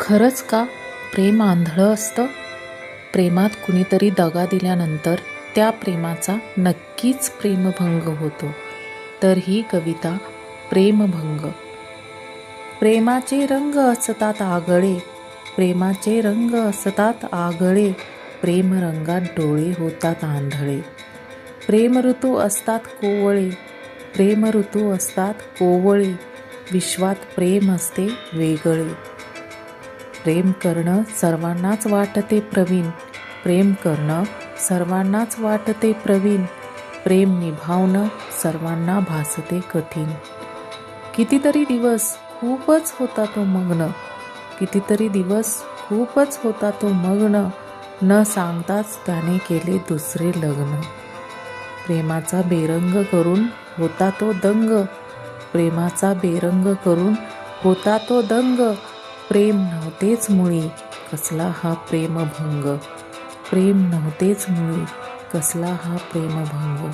खरंच का प्रेम आंधळं असतं? प्रेमात कुणीतरी दगा दिल्यानंतर त्या प्रेमाचा नक्कीच प्रेमभंग होतो. तर ही कविता प्रेमभंग. प्रेमाचे रंग असतात आगळे, प्रेमाचे रंग असतात आगळे, प्रेमरंगात डोळे होतात आंधळे. प्रेम ऋतू असतात कोवळे, प्रेम ऋतू असतात कोवळे, विश्वात प्रेम असते वेगळे. प्रेम करणं सर्वांनाच वाटते प्रवीण, प्रेम करणं सर्वांनाच वाटते प्रवीण, प्रेम निभावणं सर्वांना भासते कठीण. कितीतरी दिवस खूपच होता तो मग्न, कितीतरी दिवस खूपच होता तो मग्न, न सांगताच त्याने केले दुसरे लग्न. प्रेमाचा बेरंग करून होता तो दंग, प्रेमाचा बेरंग करून होता तो दंग, प्रेम नव्हतेच मुळी कसला हा प्रेमभंग, प्रेम नव्हतेच मुळी कसला हा प्रेमभंग.